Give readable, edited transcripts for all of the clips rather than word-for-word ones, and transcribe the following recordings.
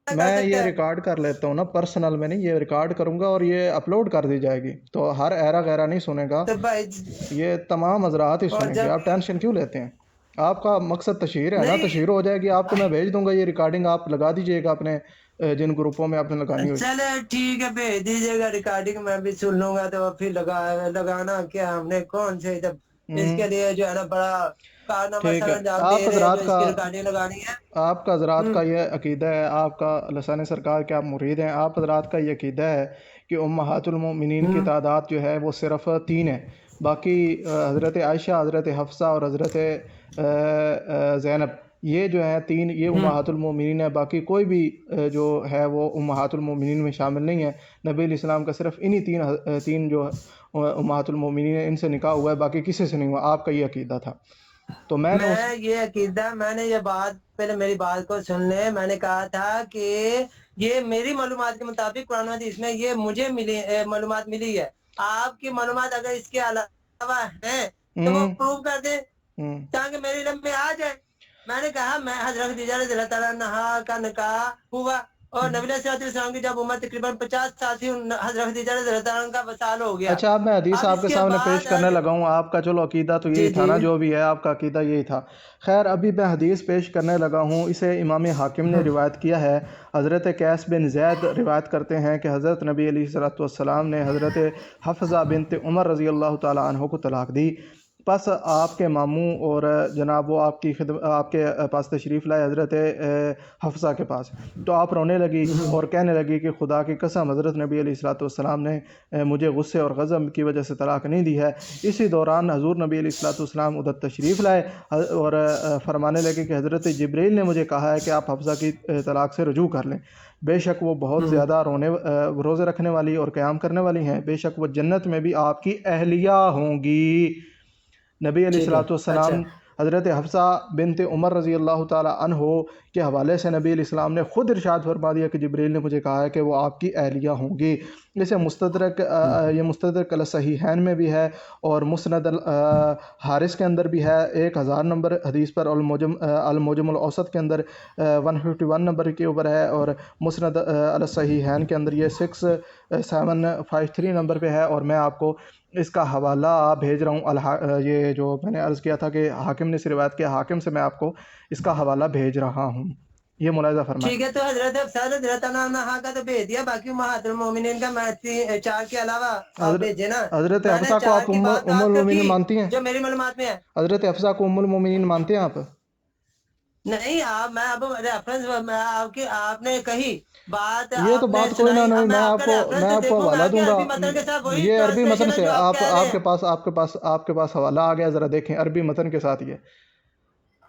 میں سکتا یہ ہے؟ ریکارڈ کر لیتا ہوں نا، پرسنل میں نہیں، یہ ریکارڈ کروں گا اور یہ اپلوڈ کر دی جائے گی، تو ہر ایرا غیرہ نہیں سنے گا، تو بھائی یہ تمام حضرات ہی اور سنیں گے۔ جب آپ ٹینشن کیوں لیتے ہیں؟ آپ کا مقصد تشہیر ہے نا، نہیں تشہیر ہو جائے گی، آپ کو میں بھیج دوں گا یہ ریکارڈنگ، آپ لگا دیجئے گا اپنے جن گروپوں میں آپ نے لگانی ہوئی۔ چلے ٹھیک ہے، بھیج دیجیے گا ریکارڈنگ، میں بھی سن لوں گا، تو پھر لگانا کیا ہم نے کون سے جب اس ہوں، کے لیے جو ہے نا بڑا کارنامہ ٹھیک سر ہے۔ انجام دے آپ رہے ہیں جو حضرات اس کا کی ریکارڈنگ لگانی ہے۔ آپ کا حضرات کا یہ عقیدہ ہے، آپ کا لسان سرکار کے آپ مرید ہیں، آپ حضرات کا یہ عقیدہ ہے کہ امہات المؤمنین کی تعداد جو ہے وہ صرف 3 ہے، باقی حضرت عائشہ، حضرت حفصہ اور حضرت زینب، یہ جو ہیں 3، یہ امہات المؤمنین ہے، باقی کوئی بھی جو ہے وہ امہات المؤمنین میں شامل نہیں ہے۔ نبی علیہ السلام کا صرف انہی 3 جو امہات المؤمنین ہیں ان سے نکاح ہوا ہے، باقی کسی سے نہیں ہوا۔ آپ کا یہ عقیدہ تھا، تو میں نے اس میں یہ عقیدہ، میں نے یہ بات، پہلے میری بات کو سن لیں، میں نے کہا تھا کہ یہ میری معلومات کے مطابق قرآن حدیث میں یہ مجھے معلومات ملی ہے، آپ کی معلومات اگر اس کے علاوہ ہیں تو وہ ہوں پروف کر دیں ہوں تاکہ میرے علم میں آ جائے۔ میں نے کہا میں حضرت خدیجہ رضی اللہ تعالیٰ عنہا کا نکاح ہوا، اور نبی علیہ السلام کی جب عمر تقریباً 50 سال تھی، حضرت خدیجہ رضی اللہ تعالیٰ عنہ کا وصال ہو گیا۔ اچھا، اب میں حدیث اب آپ اس کے کے سامنے پیش بعد کرنے لگا ہوں، آپ کا چلو عقیدہ تو یہی جی تھا جی نا، جو بھی ہے آپ کا عقیدہ یہی تھا۔ خیر، ابھی میں حدیث پیش کرنے لگا ہوں، اسے امام حاکم نے روایت کیا ہے، حضرت قیس بن زید روایت کرتے ہیں کہ حضرت نبی علیہ السلام نے حضرت حفصہ بنت عمر رضی اللہ تعالیٰ عنہ کو طلاق دی، پس آپ کے ماموں اور جناب وہ آپ کے پاس تشریف لائے، حضرت حفصہ کے پاس، تو آپ رونے لگی اور کہنے لگی کہ خدا کی قسم، حضرت نبی علیہ السلام نے مجھے غصے اور غضب کی وجہ سے طلاق نہیں دی ہے۔ اسی دوران حضور نبی علیہ السلام ادھر تشریف لائے اور فرمانے لگے کہ حضرت جبریل نے مجھے کہا ہے کہ آپ حفصہ کی طلاق سے رجوع کر لیں، بے شک وہ بہت زیادہ روزے رکھنے والی اور قیام کرنے والی ہیں، بے شک وہ جنت میں بھی آپ کی اہلیہ ہوں گی۔ نبی علیہ ٹھیک ہے، اچھا السلام حضرت حفصہ بنت عمر رضی اللہ تعالی عنہ کے حوالے سے نبی علیہ السلام نے خود ارشاد فرما دیا کہ جبریل نے مجھے کہا ہے کہ وہ آپ کی اہلیہ ہوں گی۔ اسے یہ مستدرک الصحیحین میں بھی ہے اور مسند الحارث کے اندر بھی ہے، 1000 نمبر حدیث پر، المعجم الاوسط کے اندر 151 نمبر کے اوپر ہے، اور مسند الصحیحین کے اندر یہ 6753 نمبر پہ ہے، اور میں آپ کو اس کا حوالہ بھیج رہا ہوں۔ یہ جو میں نے عرض کیا تھا کہ حاکم نے روایت کیا، حاکم سے میں آپ کو اس کا حوالہ بھیج رہا ہوں، یہ ملاحظہ فرمائیں۔ ٹھیک ہے، تو حضرت حفصہ رضی اللہ تعالیٰ عنہا کا تو بھیج دیا، باقی امہات المومنین کا میں 4 کے علاوہ آپ بھیجے نا۔ حضرت میں نے حفصہ کو 4 آپ کی ام بات آپ کو کی المؤمنین مانتی ہیں؟ جو میری معلومات میں ہے۔ حضرت حفصہ کو ام المؤمنین مانتے ہیں آپ؟ نہیں، میں اب ریفرنس آپ نے کہی بات، یہ تو آپ نے بات کوئی نہ سنائی، اب نہیں، میں آپ کا میں ریفرنس آپ کو دیکھوں حوالہ گا کہ دوں گا۔ عربی متن کے ساتھ وہی یہ عربی ٹرانسلیشن متن ہے سے جو آپ کہہ رہے ہیں۔ آپ کے پاس حوالہ آ گیا، ذرا دیکھیں عربی متن کے ساتھ یہ۔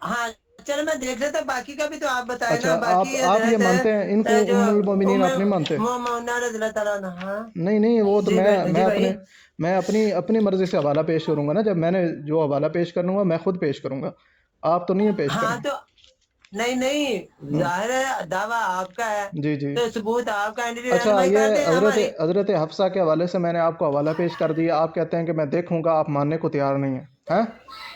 ہاں چلو میں دیکھ لیتا، باقی کا بھی تو آپ بتائیں نا، اچھا، باقی آپ یہ حضرت مانتے ہیں ان کو جو ام المؤمنین؟ ام آپ نہیں مانتے؟ مومنہ رضی اللہ تعالیٰ عنہا۔ نہیں نہیں، وہ تو جی میں جی بھائی، اپنی مرضی سے حوالہ پیش کروں گا نا، جب میں نے جو حوالہ پیش کروں گا میں خود پیش کروں گا، آپ تو نہیں پیش کریں ہاں تو گے۔ نہیں ظاہر ہے دعویٰ آپ کا ہے جی جی، تو ثبوت آپ کا، اچھا، رہنمائی کر یہ دیں ہماری۔ حضرت حفصہ کے حوالے سے میں نے آپ کو حوالہ پیش کر دیا، آپ کہتے ہیں کہ میں دیکھوں گا، آپ ماننے کو تیار نہیں ہیں،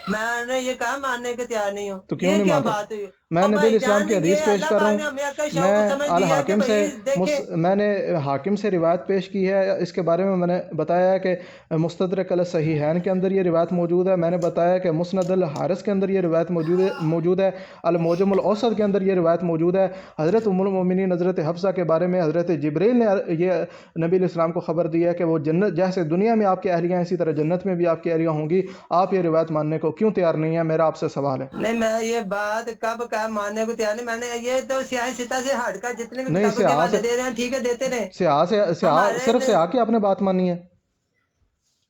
میں نے یہ کہا ماننے کے تیار نہیں ہوں، تو کیوں یہ نہیں کیا مانتے؟ بات ہوئی؟ میں اور نبی علیہ بھائی السلام جان، کی یہ حدیث پیش اللہ کر رہا پاک ہوں، نے ہمیں عقل شعور کو میں سمجھ دیا کہ الحاکم سے بھائی دیکھیں۔ میں نے حاکم سے روایت پیش کی ہے، اس کے بارے میں نے بتایا ہے کہ مستدرک الصحیحین کے اندر یہ روایت موجود ہے، میں نے بتایا کہ مسند الحارث کے اندر یہ روایت موجود ہے، المعجم الاوسط کے اندر یہ روایت موجود ہے۔ حضرت ام المؤمنین حضرت حفصہ کے بارے میں حضرت جبریل نے یہ نبی علیہ السلام کو خبر دی ہے کہ وہ جنت، جیسے دنیا میں آپ کی اہلیہ ہیں اسی طرح جنت میں بھی آپ کی اہلیہ ہوں گی۔ آپ یہ روایت ماننے کو کیوں تیار نہیں ہیں؟ میرا آپ سے سوال ہے۔ نہیں، میں یہ بات کب کہا ماننے کو تیار نہیں، میں نے یہ تو سیاہ سطح سے ہٹ کر جتنے بھی نہیں، کتابوں کے حوالے دے رہے ہیں ٹھیک ہے دیتے رہے ہمارے صرف سیاہ کی آپ نے بات مانی ہے؟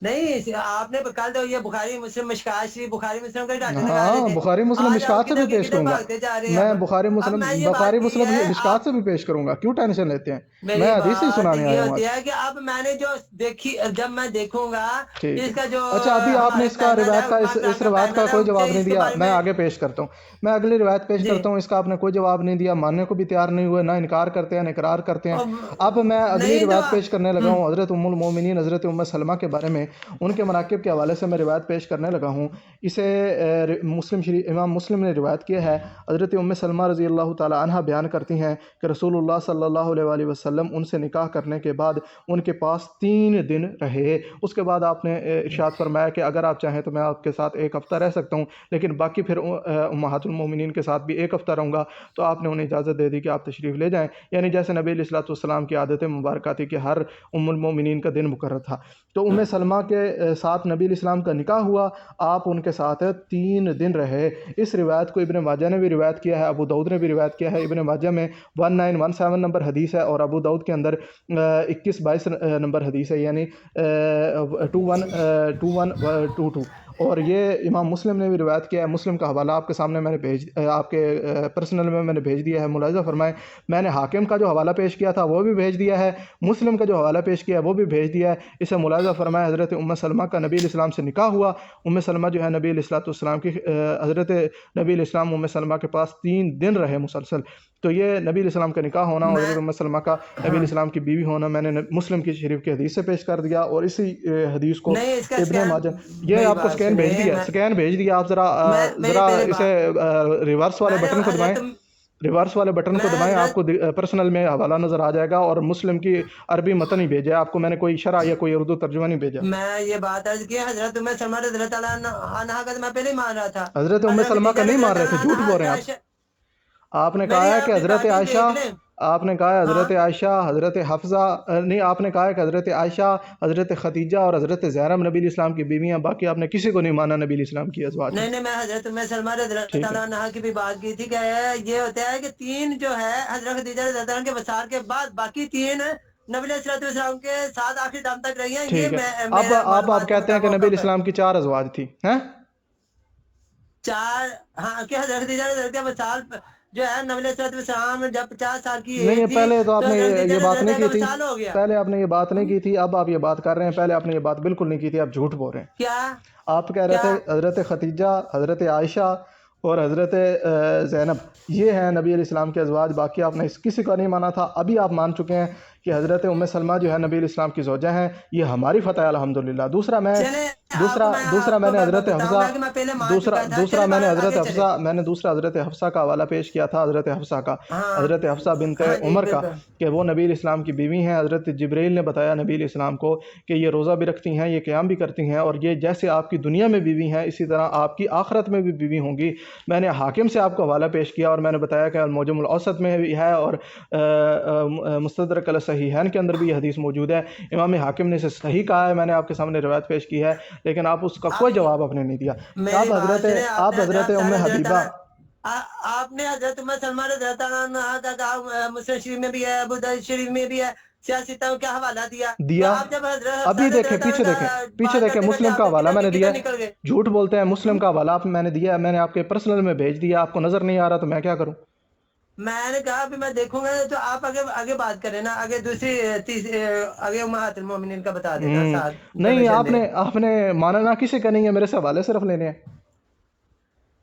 نہیں، آپ نے کل تو یہ بخاری مسلم مشکات شریف بخاری مسلم کے ڈاٹے لگا رہے ہاں، تھے، بخاری مسلم آج آپ مشکات سے بھی کدھر کی پیش کدھر کروں گا، بھاگتے جا رہے ہیں۔ میں اب میں یہ بات کی ہے، مشکات سے بھی پیش کروں گا، کیوں ٹینشن لیتے ہیں؟ میری میں حدیث ہی بات سنانے یہ آیا ہوں ہوتی آج۔ ہے کہ اب میں نے جو دیکھی، جب میں دیکھوں گا ٹھیک ہے، اس کا جو اچھا، ابھی آپ نے ہمارے اس کا پینل ہے، روایت کا علماء کرام اس کا روایت کا پینل ہے، کوئی ان جواب سے نہیں اس کے دیا، بارے میں میں آگے پیش کرتا ہوں، میں اگلی روایت پیش جی کرتا ہوں، اس کا آپ نے کوئی جواب نہیں دیا، ماننے کو بھی تیار نہیں ہوئے، نہ انکار کرتے ہیں نہ اقرار کرتے ہیں۔ اب میں اگلی نہیں تو روایت پیش کرنے لگا ہوں حضرت ام المومنین حضرت ام سلمہ کے بارے میں، ان کے مناقب کے حوالے سے میں روایت پیش کرنے لگا ہوں۔ اسے امام مسلم نے روایت کیا ہے۔ حضرت ام سلمہ رضی اللہ تعالی عنہ بیان کرتی ہیں کہ رسول اللہ صلی اللہ علیہ وآلہ وسلم ان سے نکاح کرنے کے بعد ان کے پاس 3 دن رہے۔ اس کے بعد آپ نے ارشاد فرمایا کہ اگر آپ چاہیں تو میں آپ کے ساتھ 1 ہفتہ رہ سکتا ہوں، لیکن باقی پھر امہات المومنین کے ساتھ بھی 1 ہفتہ رہوں گا۔ تو آپ نے انہیں اجازت دے دی کہ آپ تشریف لے جائیں، یعنی جیسے نبی علیہ الصلوۃ والسلام کی عادت مبارکہ تھی کہ ہر ام المومنین کا دن مقرر تھا۔ تو ام سلمہ کے ساتھ نبی علیہ السلام کا نکاح ہوا، آپ ان کے ساتھ 3 دن رہے۔ اس روایت کو ابن ماجہ نے بھی روایت کیا ہے، ابو داؤد نے بھی روایت کیا ہے۔ ابن ماجہ میں 1917 نمبر حدیث ہے اور ابو داؤد کے اندر 2122 نمبر حدیث ہے، یعنی 2122، اور یہ امام مسلم نے بھی روایت کیا ہے۔ مسلم کا حوالہ آپ کے سامنے میں نے آپ کے پرسنل میں نے بھیج دیا ہے، ملاحظہ فرمائیں۔ میں نے حاکم کا جو حوالہ پیش کیا تھا وہ بھی بھیج دیا ہے، مسلم کا جو حوالہ پیش کیا ہے وہ بھی بھیج دیا ہے۔ اسے ملاحظہ فرمائیں۔ حضرت ام سلمہ کا نبی علیہ السلام سے نکاح ہوا۔ ام سلمہ جو ہے نبی علیہ السلام کی حضرت نبی علیہ السلام ام سلمہ کے پاس 3 دن رہے مسلسل۔ تو یہ نبی علیہ السلام کا نکاح ہونا اور حضرت ام سلمہ کا نبی علیہ السلام کی بیوی ہونا میں نے مسلم کی شریف کی حدیث سے پیش کر دیا، اور اسی حدیث کو ابن ماجہ، یہ آپ کو سکین بھیج دیا، آپ ذرا اسے ریورس والے بٹن کو دبائیں، آپ کو پرسنل میں حوالہ نظر آ جائے گا، اور مسلم کی عربی متن ہی بھیجا ہے آپ کو، میں نے کوئی شرح یا کوئی اردو ترجمہ نہیں بھیجا۔ میں یہ بات عرض کی حضرت ام سلمہ رضی اللہ عنہا کا میں پہلے ہی مان رہا تھا۔ حضرت ام سلمہ کا نہیں مان رہے تھے، جھوٹ بول رہے ہیں آپ نے کہا ہے کہ حضرت عائشہ، آپ نے کہا ہے حضرت عائشہ، حضرت حفصہ، نہیں، آپ نے کہا ہے کہ حضرت عائشہ، حضرت خدیجہ اور حضرت زینب نبی علیہ السلام کی بیویاں، باقی آپ نے کسی کو نہیں مانا نبی علیہ السلام کی ازواج۔ نہیں، میں حضرت ام سلمہ رضی اللہ عنہا کی بھی بات کی تھی کہ یہ ہوتا ہے کہ 3 جو ہے حضرت خدیجہ رضی اللہ عنہ کے وصال کے بعد باقی 3 نبی علیہ السلام کے ساتھ آخری دم تک رہی ہیں۔ ٹھیک ہے، اب آپ کہتے ہیں کہ نبی علیہ السلام کی 4 ازواج تھی، ہیں 4، ہاں، کہ حضرت خدیجہ رضی اللہ عنہ کے وصال جو ہے نبی علیہ السلام جب 50 سال کی نہیں، پہلے تو آپ نے یہ بات نہیں کی تھی، پہلے آپ نے یہ بات نہیں کی تھی، اب آپ یہ بات کر رہے ہیں، پہلے آپ نے یہ بات بالکل نہیں کی تھی، آپ جھوٹ بول رہے ہیں۔ کیا آپ کہہ رہے تھے حضرت خدیجہ، حضرت عائشہ اور حضرت زینب یہ ہیں نبی علیہ السلام کے ازواج، باقی آپ نے کسی کا نہیں مانا تھا۔ ابھی آپ مان چکے ہیں کہ حضرت ام سلمہ جو ہے نبی علیہ السلام کی زوجہ ہیں، یہ ہماری فتح الحمدللہ۔ دوسرا میں نے حضرت حفصہ کا حوالہ پیش کیا تھا، حضرت حفصہ بنت عمر کا، کہ وہ نبی علیہ السلام کی بیوی ہیں۔ حضرت جبرائیل نے بتایا نبی علیہ السلام کو کہ یہ روزہ بھی رکھتی ہیں، یہ قیام بھی کرتی ہیں، اور یہ جیسے آپ کی دنیا میں بیوی ہیں اسی طرح آپ کی آخرت میں بھی بیوی ہوں گی۔ میں نے حاکم سے آپ کو حوالہ پیش کیا، اور میں نے بتایا کہ المعجم الاوسط میں بھی ہے، اور مستدرک الصحیحین کے اندر بھی یہ حدیث موجود ہے۔ امام حاکم نے اسے صحیح کہا ہے، میں نے آپ کے سامنے روایت پیش کی ہے، لیکن آپ اس کا کوئی جواب آپ نے نہیں دیا۔ آپ حضرت ام حبیبہ، آپ نے حضرت ام سلمہ رضی اللہ عنہا کا کہا، مسلم شریف میں بھی ہے، ابو داؤد شریف میں بھی ہے، سیاستوں کا حوالہ دیا۔ ابھی دیکھیں، پیچھے دیکھیں، مسلم کا حوالہ میں نے دیا۔ جھوٹ بولتے ہیں، مسلم کا حوالہ میں نے دیا، میں نے آپ کے پرسنل میں بھیج دیا، آپ کو نظر نہیں آ رہا تو میں کیا کروں؟ میں نے کہا ابھی میں دیکھوں گا، تو آپ آگے بات کریں نا، آگے آگے امہات المومنین کا بتا دینا۔ نہیں، آپ نے ماننا کسی کا نہیں ہے، میرے سے حوالے صرف لینے ہیں۔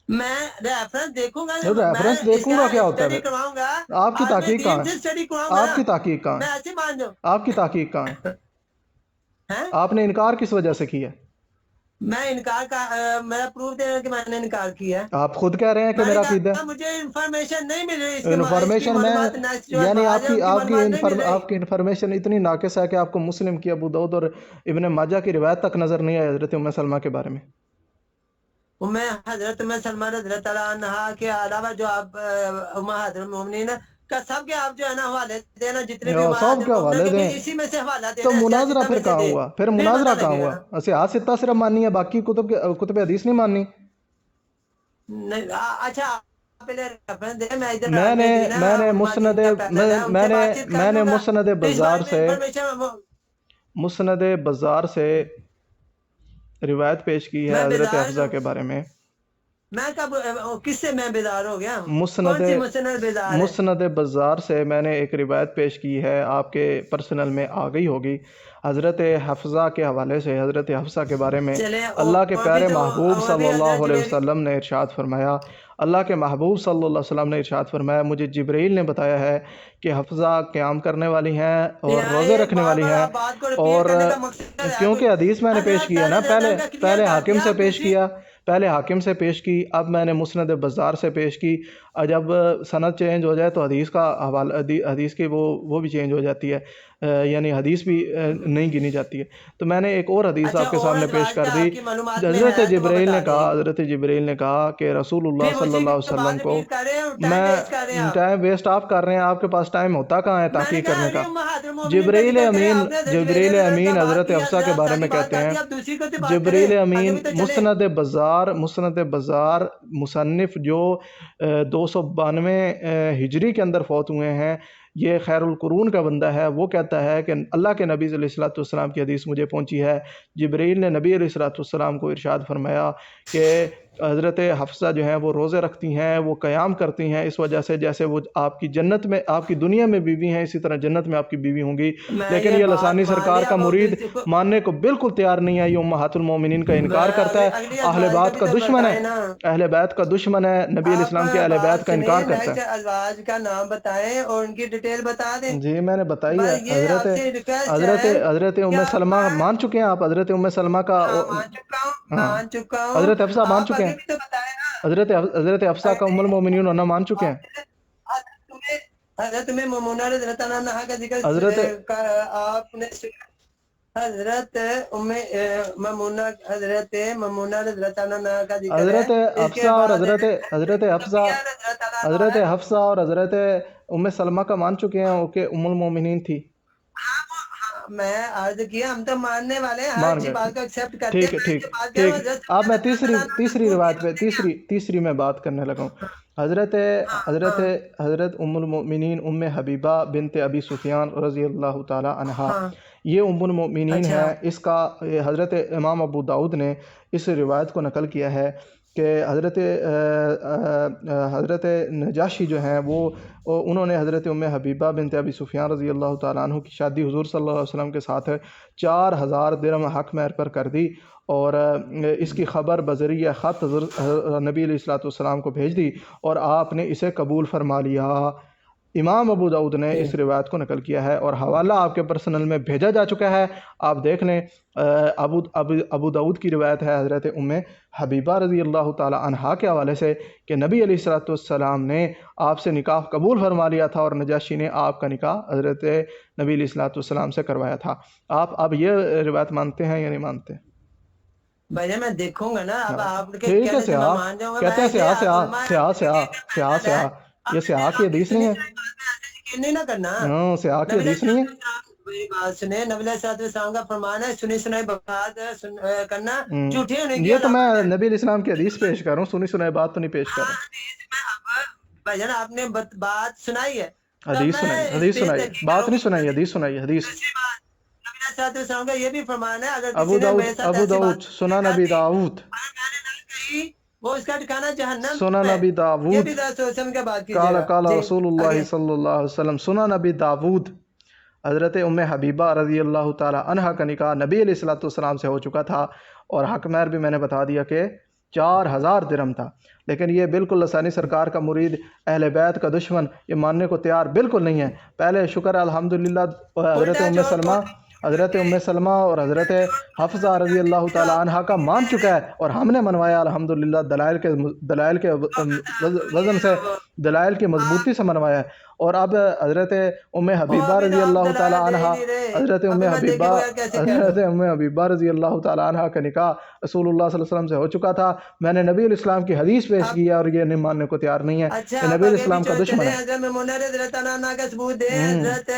میں ریفرنس دیکھوں گا، ریفرنس دیکھوں گا کیا ہوتا ہے؟ آپ کی تحقیق کہاں ہے؟ آپ کی تحقیق کہاں ہے؟ میں ایسے مان جاؤں، آپ کی تحقیق کہاں ہے؟ آپ نے انکار کس وجہ سے کیا؟ میں انکار کا میرا پروف دینا کہ میں نے انکار کیا ہے۔ آپ خود کہہ رہے ہیں کہ میرا عقیدہ، مجھے انفارمیشن نہیں مل رہی، انفارمیشن میں، یعنی آپ کی انفارمیشن اتنی ناقص ہے کہ آپ کو مسلم کی، ابو داؤد اور ابن ماجہ کی روایت تک نظر نہیں آئی حضرت ام سلمہ کے بارے میں۔ میں حضرت ام سلمہ رضی اللہ عنہا کے علاوہ جو آپ امہات المومنین کا سب کے آپ جو ہے نا حوالے دینا، جتنے بھی سب کے حوالے دیں، اسی میں سے حوالہ دینا۔ تو مناظرہ پھر کہاں ہوا؟ پھر مناظرہ کہاں ہوا؟ صحاح ستہ صرف ماننی ہے، باقی کتب حدیث نہیں ماننی؟ اچھا، میں نے مسند بزار سے روایت پیش کی ہے حضرت حفصہ کے بارے میں۔ میں کب کس سے میں بیدار ہو گیا؟ مسند کون سی مسند بیدار ہے؟ مسند بزار سے میں نے ایک روایت پیش کی ہے، آپ کے پرسنل میں آ گئی ہوگی، حضرت حفصہ کے حوالے سے۔ حضرت حفصہ کے بارے میں چلے اللہ کے اور بھی پیارے تو محبوب اور صلی بھی اللہ حضرت علیہ جبریل وسلم نے ارشاد فرمایا، اللہ کے محبوب صلی اللہ علیہ وسلم نے ارشاد فرمایا، مجھے جبرائیل نے بتایا ہے کہ حفصہ قیام کرنے والی ہیں اور یہاں روزے ایک رکھنے بار والی بار ہیں۔ آپ بات کو ریپیٹ اور کرنے کا مقصد ہے کوئی کیونکہ حدیث میں نے پیش حضرت کی ہے نا، صاحب نے کا کلیئر پہلے کر حاکم دیا سے پیش دوسری کیا، پہلے حاکم سے پیش کی، اب میں نے مسند بزار سے پیش کی۔ اور جب سند چینج ہو جائے تو حدیث کا حوالہ، حدیث کی وہ بھی چینج ہو جاتی ہے، یعنی حدیث بھی نہیں گنی جاتی ہے۔ تو میں نے ایک اور حدیث اچھا آپ کے اور سامنے پیش ازواج کر کا دی۔ آپ کی معلومات میں حضرت ہے تو وہ جبرائیل نے بتا دیں، کہا، حضرت جبرائیل نے کہا کہ رسول اللہ پھر صلی اسی اللہ کی علیہ تو بات وسلم کو، ریپیٹ کر رہے ہیں اور ٹائم میں ویسٹ کر رہے ہیں آپ۔ ٹائم ویسٹ آپ کر رہے ہیں، آپ کے پاس ٹائم ہوتا کہاں ہے میں نے تحقیق کہا کرنے علی کا؟ امہات المومنین کا جبرائیل ذکر کریں، امین، آپ نے حضرت جبرائیل جبرائیل حضرت کا امین بات حضرت کی، حفصہ کے حضرت بارے حفصہ میں کی بات کہتے کر ہیں، دی، آپ دوسری کو سے بات کریں، جبرائیل آگے امین بھی تو چلیں۔ مسند بزار، مسند بزار مصنف جو 292 ہجری کے اندر فوت ہوئے ہیں، یہ خیر القرون کا بندہ ہے، وہ کہتا ہے کہ اللہ کے نبی علیہ الصلوۃ والسلام کی حدیث مجھے پہنچی ہے، جبرائیل نے نبی علیہ الصلوۃ والسلام کو ارشاد فرمایا کہ حضرت حفصہ جو ہیں وہ روزے رکھتی ہیں، وہ قیام کرتی ہیں، اس وجہ سے جیسے وہ آپ کی جنت میں، آپ کی دنیا میں بیوی ہیں، اسی طرح جنت میں آپ کی بیوی ہوں گی۔ میں لیکن یہ یہ بات لسانی مان سرکار لی، کا اب مرید دوسری کو ماننے کو بالکل تیار نہیں ہے، یہ امہات المومنین کا انکار کرتا ہے، اگلی اہل ازواج کا بیت بھی کا تو دشمن ہے، بتائیں نا۔ اہل بیت کا دشمن ہے، نبی علیہ آپ السلام کے اہل بیت بات کا انکار سنیں، کرتا نیکسٹ ازواج کا نام بتائیں اور ان کی ڈیٹیل بتا دیں۔ ہے۔ جی میں نے بتائی ہے، بس یہ حضرت آپ سے ریکویسٹ حضرت ہے حضرت کہ ام آپ سلمہ مان چکے ہیں آپ؟ حضرت ام سلمہ کا، ہاں مان چکا ہوں، ہاں، مان چکا ہوں، حضرت حفصہ مان آپ چکے آگے ہیں؟ بھی تو بتائیں نا۔ حضرت حفصہ کا ام المومنین ہونا مان چکے ہیں؟ حضرت تمہیں ممونہ رضی اللہ عنہا کا ذکر حضرت آپ نے حضرت ام ممونہ، حضرت ممونہ رضی اللہ عنہا کا ذکر ہے، حضرت اس کے حفصہ اور بعد حضرت حفصہ، صفیہ رضی اللہ عنہا حضرت ہے۔ حفصہ اور حضرت ام سلمہ کا مان چکے ہیں کہ ام المومنین تھی؟ میں عرض کیا ہم تو ماننے والے ہیں، ہر مان چیز گئے، بات کو ایکسیپٹ کرتے ہیں۔ ٹھیک ہے، میں ٹھیک جو بات کر رہا ٹھیک۔ ہوں حضرت اب صفیہ میں رضی اللہ عنہا کا تیسری ثبوت روایت پہ، دے دیں۔ تیسری میں بات کرنے لگا ہوں۔ حضرت حضرت ہاں حضرت ام المؤمنین ام حبیبہ بنت ابی سفیان رضی اللہ تعالی عنہا، ہاں یہ ام المؤمنین اچھا ہے۔ اس کا حضرت امام ابو داؤد نے اس روایت کو نقل کیا ہے کہ حضرت نجاشی جو ہیں وہ انہوں نے حضرت ام حبیبہ بنت ابی سفیان رضی اللہ تعالیٰ عنہ کی شادی حضور صلی اللہ علیہ وسلم کے ساتھ 4000 درہم حق مہر پر کر دی، اور اس کی خبر بذریعہ خط نبی علیہ الصلوۃ والسلام کو بھیج دی اور آپ نے اسے قبول فرما لیا۔ امام ابو داؤد نے اس روایت کو نقل کیا ہے اور حوالہ آپ کے پرسنل میں بھیجا جا چکا ہے، آپ دیکھ لیں۔ ابو داؤد کی روایت ہے حضرت ام حبیبہ رضی اللہ تعالی عنہا کے حوالے سے کہ نبی علیہ الصلوۃ والسلام نے آپ سے نکاح قبول فرما لیا تھا اور نجاشی نے آپ کا نکاح حضرت نبی علیہ الصلوۃ والسلام سے کروایا تھا۔ آپ اب یہ روایت مانتے ہیں یا نہیں مانتے؟ بھائی میں دیکھوں گا نا، اب آپ کے ٹھیک ہے، کہنے سے میں سیاح مان جاؤں گا۔ کہتے ہیں، میں سیاح یہ سیاح کی حدیث نہیں ہے؟ یقین نہیں نہ کرنا۔ ہاں، سیاح کی حدیث نہیں ہے؟ میری بات سنیں، نبی علیہ الصلوۃ والسلام کا فرمان ہے سنی سنائی بات کرنا جھوٹی ہونے کی یہ تو میں علامت ہے۔ نبی علیہ السلام کی حدیث پیش کر رہا ہوں، سنی سنائی بات تو نہیں پیش کر رہا ہوں۔ بھائی جان آپ نے بات سنائی ہے، حدیث سنائی، بات نہیں سنائی، حدیث سنائی، حدیث۔ نبی علیہ الصلوۃ والسلام کا یہ بھی فرمان ہے اگر ابو کسی نے میرے ساتھ ایسی داؤد، بات سنن نبی داؤد، وہ اس کا ٹھکانہ جہنم سنن ہے۔ نبی یہ داؤد، بھی ذرا سوچ سمجھ کے بات کیجیے قال گا۔ قال جی رسول اللہ آگے۔ صلی اللہ علیہ وسلم، سنن نبی داؤد، حضرت ام حبیبہ رضی اللہ تعالی عنہا کا نکاح نبی علیہ الصلوۃ والسلام سے ہو چکا تھا اور حق مہر بھی میں نے بتا دیا کہ 4000 درہم تھا، لیکن یہ بالکل لسانی سرکار کا مرید، اہل بیت کا دشمن، یہ ماننے کو تیار بالکل نہیں ہے۔ پہلے شکر الحمدللہ حضرت ام سلمہ اور حضرت حفصہ رضی اللہ تعالی عنہا کا مان چکا ہے اور ہم نے منوایا الحمدللہ، دلائل کے وزن سے، دلائل کی مضبوطی سے منوایا ہے۔ اور اب حضرت ام حبیبہ رضی اللہ تعالی عنہا، حضرت ام حبیبہ رضی اللہ تعالی عنہا کا نکاح رسول اللہ صلی اللہ علیہ وسلم سے ہو چکا تھا۔ میں نے نبی علیہ السلام کی حدیث پیش کی ہے اور یہ نہیں ماننے کو تیار نہیں ہے کہ نبی علیہ السلام کا دشمن ہے۔ حضرت میمونہ رضی اللہ عنہا کا ثبوت دے، حضرت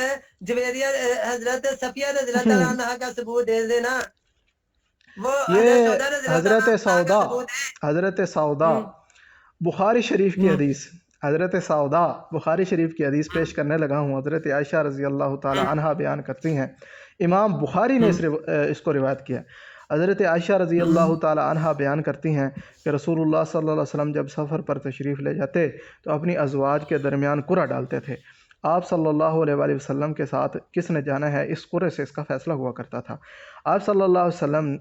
جویریہ، حضرت صفیہ رضی اللہ عنہا کا ثبوت دے دینا۔ وہ یہ حضرت سودا بخاری شریف کی حدیث، حضرت سودا بخاری شریف کی حدیث پیش کرنے لگا ہوں۔ حضرت عائشہ رضی اللہ تعالی عنہا بیان کرتی ہیں، امام بخاری نے اس کو روایت کیا، حضرت عائشہ رضی اللہ تعالی عنہا بیان کرتی ہیں کہ رسول اللہ صلی اللہ علیہ وسلم جب سفر پر تشریف لے جاتے تو اپنی ازواج کے درمیان قرعہ ڈالتے تھے۔ آپ صلی اللہ علیہ وآلہ وسلم کے ساتھ کس نے جانا ہے، اس قرعے سے اس کا فیصلہ ہوا کرتا تھا۔ آپ صلی اللہ علیہ وسلم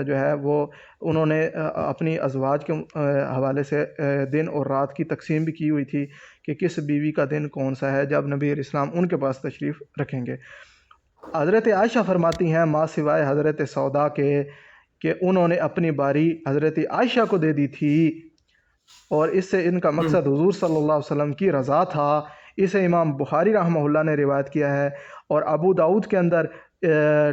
جو ہے وہ انہوں نے اپنی ازواج کے حوالے سے دن اور رات کی تقسیم بھی کی ہوئی تھی کہ کس بیوی کا دن کون سا ہے جب نبی علیہ السلام ان کے پاس تشریف رکھیں گے۔ حضرت عائشہ فرماتی ہیں ماں سوائے حضرت سودا کے کہ انہوں نے اپنی باری حضرت عائشہ کو دے دی تھی، اور اس سے ان کا مقصد حضور صلی اللہ علیہ وسلم کی رضا تھا۔ اسے امام بخاری رحمہ اللہ نے روایت کیا ہے، اور ابو داؤد کے اندر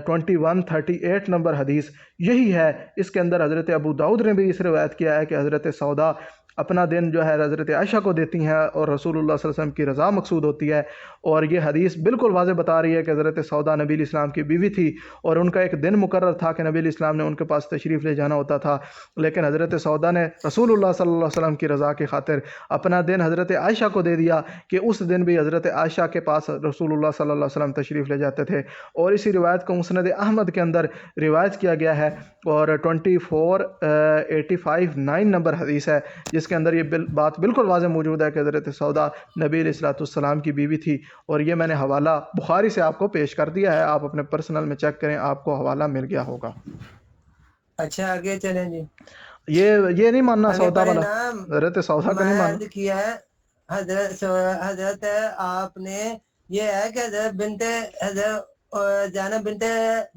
2138 نمبر حدیث یہی ہے۔ اس کے اندر حضرت ابو داؤد نے بھی اس روایت کیا ہے کہ حضرت سودا اپنا دن جو ہے حضرت عائشہ کو دیتی ہیں اور رسول اللہ صلی اللہ علیہ وسلم کی رضا مقصود ہوتی ہے، اور یہ حدیث بالکل واضح بتا رہی ہے کہ حضرت سودا نبی علیہ السلام کی بیوی تھی، اور ان کا ایک دن مقرر تھا کہ نبی علیہ السلام نے ان کے پاس تشریف لے جانا ہوتا تھا، لیکن حضرت سودا نے رسول اللہ صلی اللہ علیہ وسلم کی رضا کی خاطر اپنا دن حضرت عائشہ کو دے دیا کہ اس دن بھی حضرت عائشہ کے پاس رسول اللہ صلی اللہ علیہ وسلم تشریف لے جاتے تھے، اور اسی روایت کو مسند احمد کے اندر روایت کیا گیا ہے، اور 2485 نمبر حدیث ہے، جس کے اندر یہ بات بالکل واضح موجود ہے کہ حضرت سودا نبی علیہ الصلوۃ والسلام کی بیوی تھی، اور یہ میں نے حوالہ بخاری سے آپ کو پیش کر دیا ہے، آپ اپنے پرسنل میں چیک کریں، آپ کو حوالہ مل گیا ہوگا۔ اچھا آگے چلیں جی، یہ نہیں ماننا آگے سودا پڑھیں والا، نا۔ حضرت سودا کا نہیں میں ماننا۔ عرض کیا ہے حضرت آپ نے یہ ہے کہ حضرت بنت حضرت زینب بنت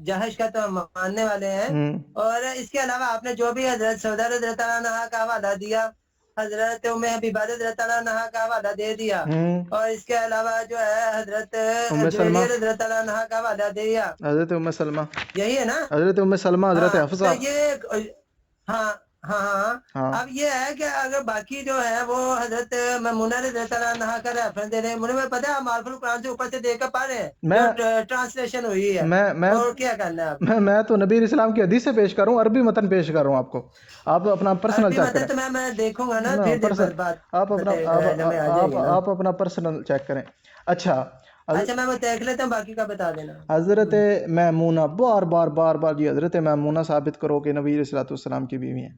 جہش کا تو ہم ماننے والے ہیں، اور اس کے علاوہ آپ نے جو بھی حضرت سودا رضی اللہ عنہا کا حوالہ دیا، حضرت ام حبیبہ رضی اللہ عنہا کا حوالہ دے دیا، اور اس کے علاوہ جو ہے حضرت جویریہ رضی اللہ عنہا کا حوالہ دیا، حضرت ام سلمہ، یہی ہے نا؟ حضرت ام سلمہ، حضرت ہاں حفصہ۔ تو یہ ہاں ہاں اب یہ ہے کہ اگر باقی جو ہے وہ حضرت میمونہ رضی اللہ عنہا کا ریفرنس دے رہے ہیں، مجھے پتا ہے معرف القرآن سے اوپر سے دیکھ کر پڑھ رہے ہیں جو ٹرانسلیشن ہوئی ہے، اور کیا کرنا ہے آپ؟ میں تو نبی علیہ السلام کی حدیث سے پیش کروں، عربی متن پیش کر رہا ہوں آپ کو، آپ اپنا پرسنل چیک کریں۔ تو میں دیکھوں گا نا، پھر بات آپ اپنا پرسنل چیک کریں۔ اچھا میں وہ دیکھ لیتا ہوں، باقی کا بتا دینا۔ حضرت میمونہ، بار بار جی حضرت میمونہ ثابت کرو کہ نبی علیہ الصلوۃ والسلام کی بیوی ہیں،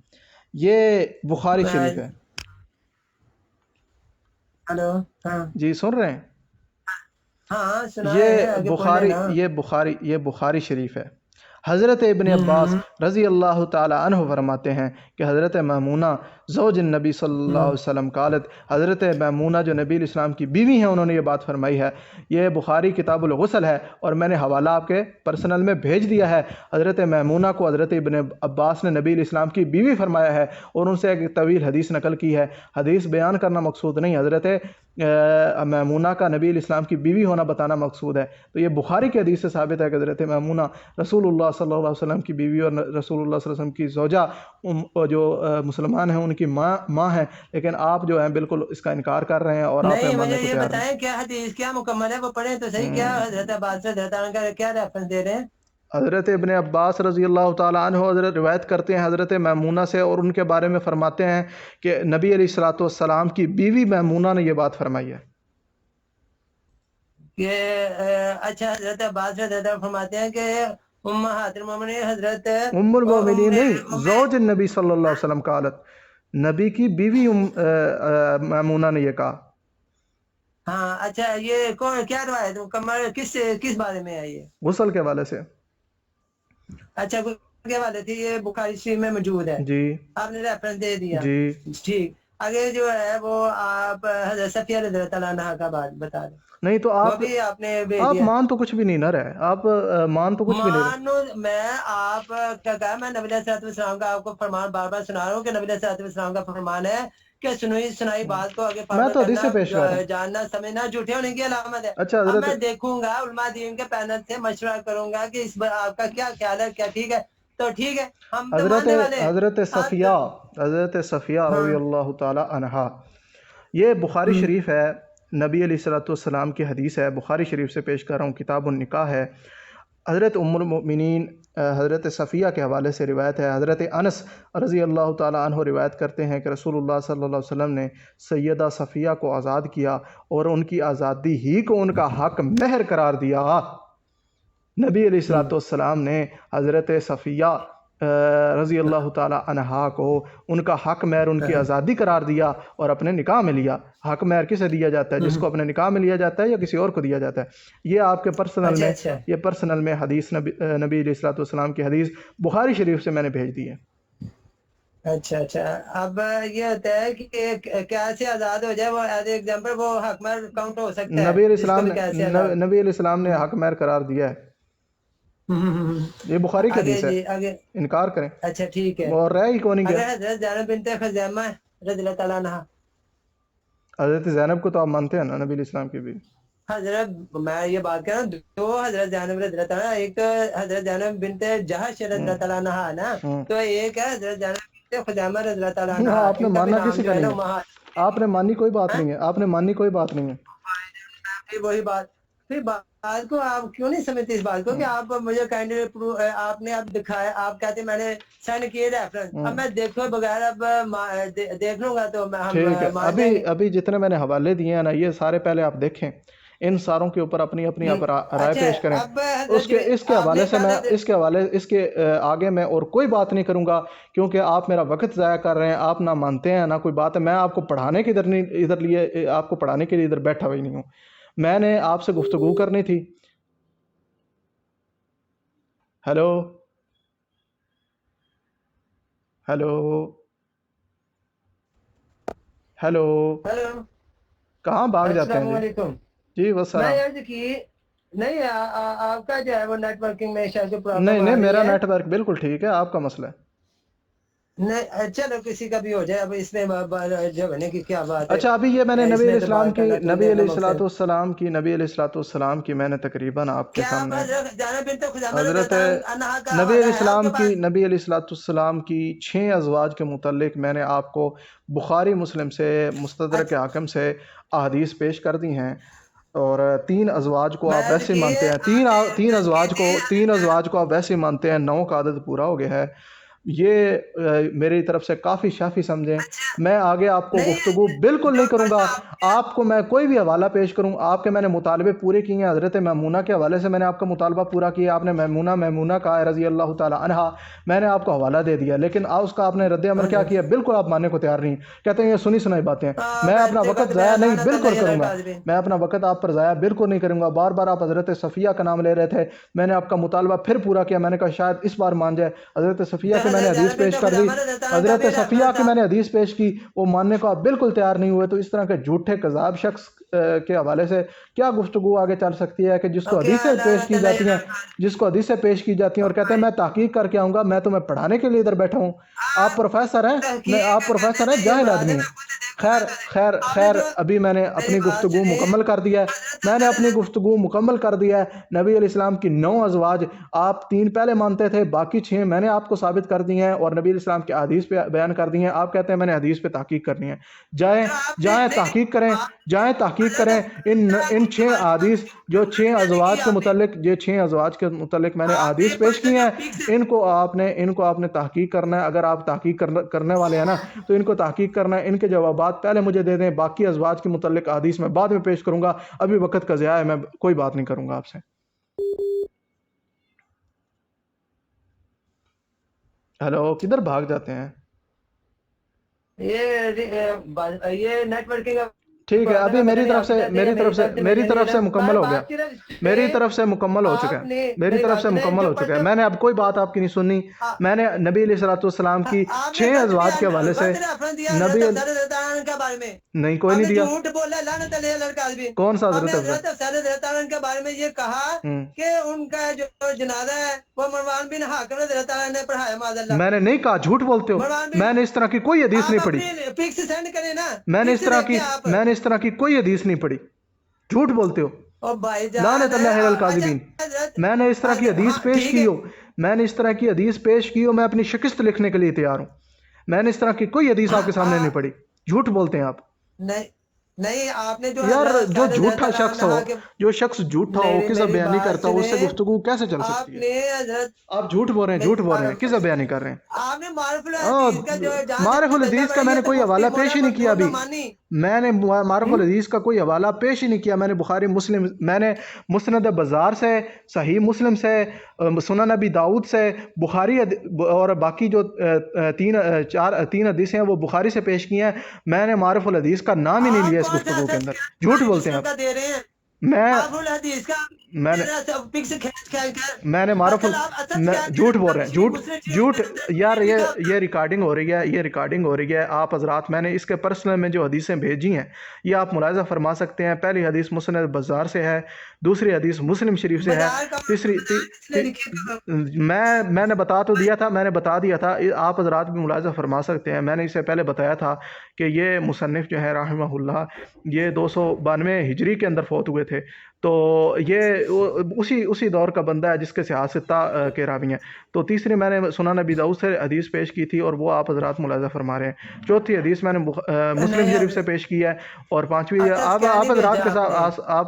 یہ بخاری شریف ہے۔ ہلو، ہاں جی سن رہے ہیں؟ ہاں یہ بخاری شریف ہے۔ حضرت ابن عباس رضی اللہ تعالی عنہ فرماتے ہیں کہ حضرت میمونہ زوج النبی صلی اللہ علیہ وسلم قالت، حضرت میمونہ جو نبی علیہ السلام کی بیوی ہیں انہوں نے یہ بات فرمائی ہے۔ یہ بخاری کتاب الغسل ہے، اور میں نے حوالہ آپ کے پرسنل میں بھیج دیا ہے۔ حضرت میمونہ کو حضرت ابن عباس نے نبی علیہ السلام کی بیوی فرمایا ہے، اور ان سے ایک طویل حدیث نقل کی ہے۔ حدیث بیان کرنا مقصود نہیں، حضرت میمونہ کا نبی علیہ السلام کی بیوی ہونا بتانا مقصود ہے۔ تو یہ بخاری کی حدیث سے ثابت ہے کہ حضرت میمونہ رسول اللہ صلی اللہ علیہ وسلم کی بیوی اور رسول اللہ صلی اللہ علیہ وسلم کی زوجہ جو مسلمان ہیں ان کی ماں ہیں، لیکن آپ جو ہیں بالکل اس کا انکار کر رہے ہیں، اور آپ نہیں، مجھے یہ بتائیں کیا حدیث کیا مکمل ہے، وہ پڑھیں تو صحیح، کیا حضرت عباس سے کیا ریفرنس دے رہے ہیں؟ حضرت ابن عباس رضی اللہ تعالیٰ عنہ حضرت روایت کرتے ہیں حضرت میمونہ سے، اور ان کے بارے میں فرماتے ہیں کہ نبی علیہ الصلوۃ والسلام کی بیوی میمونہ نے یہ بات فرمائی ہے کہ اچھا حضرت عباس رضی اللہ عنہ فرماتے ہیں کہ امہات المومنین حضرت ام المومنین نہیں، زوج النبی صلی اللہ علیہ وسلم قالت، نبی کی بیوی میمونہ نے یہ کہا۔ ہاں اچھا، یہ کون کیا روایت مکمل کس بارے میں ہے؟ یہ غسل کے حوالے سے۔ اچھا غسل کے حوالے سے یہ بخاری شریف میں موجود ہے، جی آپ نے ریفرنس دے دیا، جی ٹھیک۔ آگے جو ہے وہ آپ حضرت صفیہ رضی اللہ عنہا کا بات بتا دیں۔ نہیں تو آپ مان تو کچھ بھی نہیں نہ رہے، آپ مان تو کچھ بھی نہیں رہے۔ میں آپ کا کہا، میں نبی علیہ السلام کا آپ کو فرمان بار بار سنا رہا ہوں کہ نبی علیہ السلام کا فرمان ہے کہ سنائی بات کو آگے میں تو حدیث سے پیش کر رہا ہوں، جاننا سمجھنا جھوٹے ہونے کی علامت ہے۔ اچھا اب حضرت میں دیکھوں گا علماء دین کے پینل سے مشورہ کروں گا کہ اس بار آپ کا کیا خیال ہے، کیا ٹھیک ہے تو ٹھیک ہے، ہم تو ماننے والے ہیں۔ حضرت صفیہ رضی اللہ تعالی عنہا، یہ بخاری شریف ہے، نبی علیہ الصلوۃ والسلام کی حدیث ہے، بخاری شریف سے پیش کر رہا ہوں، کتاب النکاح ہے۔ حضرت ام المؤمنین حضرت صفیہ کے حوالے سے روایت ہے۔ حضرت انس رضی اللہ تعالیٰ عنہ روایت کرتے ہیں کہ رسول اللہ صلی اللہ علیہ وسلم نے سیدہ صفیہ کو آزاد کیا، اور ان کی آزادی ہی کو ان کا حق مہر قرار دیا۔ نبی علیہ الصلوۃ والسلام نے حضرت صفیہ رضی اللہ تعالی عنہا کو ان کا حق مہر ان کی آزادی قرار دیا اور اپنے نکاح میں لیا. حق مہر کسے دیا جاتا ہے؟ جس کو اپنے نکاح میں لیا جاتا ہے یا کسی اور کو دیا جاتا ہے. یہ آپ کے پرسنل میں حدیث نبی علیہ الصلوۃ والسلام کی حدیث بخاری شریف سے میں نے بھیج دی ہے. اچھا اب یہ ہوتا ہے کہ کیسے آزاد ہو جائے، وہ ایز ایگزامپل وہ حق مہر کاؤنٹ ہو سکتا ہے؟ نبی علیہ السلام نے حق مہر قرار دیا ہے. یہ بخاری کی حدیث ہے، انکار کریں. اچھا ٹھیک ہے. اور رہ ہی کون گیا. حضرت زینب بنت خزیمہ رضی اللہ تعالیٰ عنہا، حضرت زینب کو تو آپ مانتے ہیں نا نبی علیہ السلام کی بھی؟ حضرت میں یہ بات کر رہا ہوں، دو حضرت زینب رضی اللہ تعالیٰ، ایک تو حضرت زینب بنت جہش رضی اللہ تعالیٰ عنہا نا، تو ایک ہے حضرت زینب بنت خزیمہ رضی اللہ تعالیٰ عنہا. آپ نے ماننا کسی کا نہیں ہے، آپ نے مانی کوئی بات نہیں ہے، آپ نے مانی کوئی بات نہیں ہے. وہی بات، پھر بات کو آپ کیوں نہیں سمجھتے اس بات کو کہ آپ مجھے کینڈیڈیٹ آپ نے اب دکھایا، آپ کہتے ہیں میں نے سینڈ کیے ریفرنس، اب میں دیکھو بغیر اب دیکھ لوں گا تو ٹھیک ہے. ابھی جتنے میں نے حوالے دیے ہیں نا، یہ سارے پہلے آپ دیکھیں، ان ساروں کے اوپر اپنی رائے پیش کریں. اس کے آگے میں اور کوئی بات نہیں کروں گا، کیونکہ آپ میرا وقت ضائع کر رہے ہیں. آپ نہ مانتے ہیں نہ کوئی بات ہے. میں آپ کو پڑھانے کے آپ کو پڑھانے کے لیے ادھر بیٹھا ہوئی نہیں ہوں. میں نے آپ سے گفتگو کرنی تھی. ہیلو کہاں بھاگ جاتے ہیں؟ السلام علیکم. جی والسلام. نہیں آپ کا جو ہے وہ نیٹ ورکنگ میں شاید پرابلم نہیں میرا نیٹ ورک بالکل ٹھیک ہے، آپ کا مسئلہ ہے. نہیں چلو کسی کا بھی ہو جائے، اب اس میں جھگڑنے کی کیا بات ہے. اچھا ابھی یہ میں نے نبی علیہ السلام کی میں نے تقریباً آپ کے سامنے حضرت نبی علیہ السلام کی 6 ازواج کے متعلق میں نے آپ کو بخاری مسلم سے مستدرک حاکم سے احادیث پیش کر دی ہیں، اور 3 ازواج کو آپ ویسے مانتے ہیں، تین ازواج کو آپ ویسے مانتے ہیں، 9 کا عدد پورا ہو گیا ہے. یہ میری طرف سے کافی شافی سمجھیں. میں آگے آپ کو گفتگو بالکل نہیں کروں گا. آپ کو میں کوئی بھی حوالہ پیش کروں، آپ کے میں نے مطالبے پورے کیے ہیں. حضرت میمونہ کے حوالے سے میں نے آپ کا مطالبہ پورا کیا، آپ نے میمونہ کہا رضی اللہ تعالیٰ عنہا، میں نے آپ کو حوالہ دے دیا، لیکن اس کا آپ نے رد عمل کیا کیا؟ بالکل آپ ماننے کو تیار نہیں، کہتے ہیں یہ سنی سنائی باتیں. میں اپنا وقت ضائع نہیں بالکل کروں گا، میں اپنا وقت آپ پر ضائع بالکل نہیں کروں گا. بار بار آپ حضرت صفیہ کا نام لے رہے تھے، میں نے آپ کا مطالبہ پھر پورا کیا. میں نے کہا شاید اس بار مان جائے. حضرت صفیہ کی میں نے حدیث پیش کر دی، حضرت صفیہ کی میں نے حدیث پیش کی، وہ ماننے کو آپ بالکل تیار نہیں ہوئے. تو اس طرح کے جھوٹے کذاب شخص کے حوالے سے کیا گفتگو آگے چل سکتی ہے کہ جس کو حدیثیں پیش کی جاتی ہیں اور کہتے ہیں میں تحقیق کر کے آؤں گا، میں تمہیں پڑھانے کے لیے ادھر بیٹھا ہوں. آپ پروفیسر ہیں، جاہل آدمی ہیں. خیر ابھی میں نے اپنی گفتگو مکمل کر دیا ہے. نبی علیہ السلام کی 9 ازواج، آپ 3 پہلے مانتے تھے، باقی 6 میں نے آپ کو ثابت کر دی ہیں اور نبی علیہ السلام کی حدیث پہ بیان کر دی ہیں. آپ کہتے ہیں میں نے حدیث پہ تحقیق کرنی ہے. جائیں تحقیق کریں. ان 6 احادیث جو 6 ازواج کے متعلق میں نے حدیث پیش کی ہیں، ان کو آپ نے تحقیق کرنا ہے. اگر آپ تحقیق کرنے والے ہیں نا تو ان کو تحقیق کرنا ہے. ان کے جوابات پہلے مجھے دے دیں، باقی ازواج کے متعلق حدیث میں بعد میں پیش کروں گا. ابھی وقت کا ضیاع ہے، میں کوئی بات نہیں کروں گا آپ سے. ہیلو کدھر بھاگ جاتے ہیں؟ یہ نیٹ ورکنگ ٹھیک ہے. ابھی میری طرف سے مکمل ہو گیا، میری طرف سے مکمل ہو چکا ہے. میں نے اب کوئی بات آپ کی نہیں سننی. میں نے نبی علیہ السلام کی 6 ازواج کے حوالے سے نہیں کوئی نہیں دیا. کون سا حضرت کے بارے میں یہ کہا کہ ان کا جو جنازہ ہے وہ مروان بن حاکم رضی اللہ تعالیٰ نے پڑھایا. معاذ اللہ، میں نے نہیں کہا، جھوٹ بولتے ہو. میں نے اس طرح کی کوئی حدیث نہیں پڑھی. میں نے اس طرح کی کوئی حدیث نہیں پڑھی. جھوٹ بولتے ہو. لعنت اللہ علی الکاذبین. میں نے اس طرح کی حدیث پیش کی ہو، میں اپنی شکست لکھنے کے لیے تیار ہوں. میں نے اس طرح کی کوئی حدیث آپ کے سامنے نہیں پڑھی. جھوٹ بولتے ہیں آپ. نہیں آپ نے جو جھوٹا شخص جھوٹا ہو کس بیان نہیں کرتا، اس سے گفتگو کیسے چل سکتی ہے؟ آپ جھوٹ بول رہے ہیں کس بیان نہیں کر رہے ہیں. معارف الحدیث کا میں نے کوئی حوالہ پیش ہی نہیں کیا ابھی. میں نے معرف الحدیث کا کوئی حوالہ پیش ہی نہیں کیا. میں نے بخاری مسلم، میں نے مسند بازار سے، صحیح مسلم سے، سنن ابی داؤد سے، بخاری اور باقی جو تین حدیثیں ہیں وہ بخاری سے پیش کی ہیں. میں نے معرف الحدیث کا نام ہی نہیں لیا اس گفتگو کے اندر. جھوٹ بولتے ہیں آپ. دے رہے ہیں میں الحدیث کا میں نے معرف جھوٹ بول رہے ہیں، جھوٹ یار. یہ ریکارڈنگ ہو رہی ہے، یہ ریکارڈنگ ہو رہی ہے. آپ حضرات، میں نے اس کے پرسنل میں جو حدیثیں بھیجی ہیں یہ آپ ملاحظہ فرما سکتے ہیں. پہلی حدیث مسند بازار سے ہے، دوسری حدیث مسلم شریف سے ہے، تیسری میں نے بتا تو دیا تھا، میں نے بتا دیا تھا. آپ حضرات بھی ملاحظہ فرما سکتے ہیں. میں نے اس سے پہلے بتایا تھا کہ یہ مصنف جو ہے رحمہ اللہ یہ 292 ہجری کے اندر فوت ہوئے تھے. تو یہ اسی دور کا بندہ ہے جس کے صحاح ستہ کے راوی ہیں. تو تیسری میں نے سنن ابی داؤد سے حدیث پیش کی تھی اور وہ آپ حضرات ملاحظہ فرما رہے ہیں. چوتھی حدیث میں نے مسلم شریف سے پیش کی ہے. اور پانچویں آپ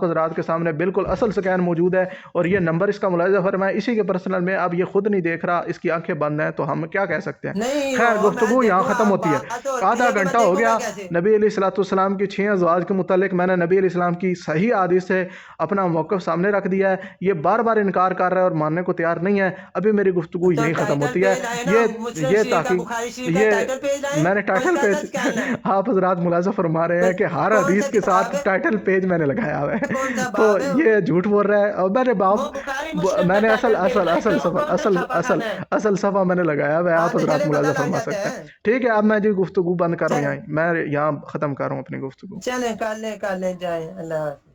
حضرات کے سامنے بالکل اصل سکین موجود ہے اور یہ نمبر اس کا ملاحظہ فرمائے. اسی کے پرسنل میں اب یہ خود نہیں دیکھ رہا، اس کی آنکھیں بند ہیں، تو ہم کیا کہہ سکتے ہیں. خیر، گفتگو یہاں ختم ہوتی ہے. آدھا گھنٹہ ہو گیا. نبی علیہ الصلوۃ والسلام کی 6 ازواج کے متعلق میں نے نبی علیہ السلام کی صحیح حدیث سے اپنا موقف سامنے رکھ دیا ہے. یہ بار بار انکار کر رہا ہے اور ماننے کو تیار نہیں ہے. ابھی میری گفتگو یہیں ختم ہوتی ہے. یہ تاکہ میں نے ٹائٹل پیج آپ حضرات ملاحظہ فرما رہے ہیں کہ ہر حدیث کے ساتھ ٹائٹل پیج میں نے لگایا ہوا ہے. تو یہ جھوٹ بول رہا ہے. اور میں نے اصل صفحہ میں نے لگایا ہوا ہے. آپ حضرات ملاحظہ فرما سکتے ہیں. ٹھیک ہے، اب میں جو گفتگو بند کر رہا ہوں، میں یہاں ختم کر رہا ہوں اپنی گفتگو. چلیں کر لیں جائیں. اللہ حافظ.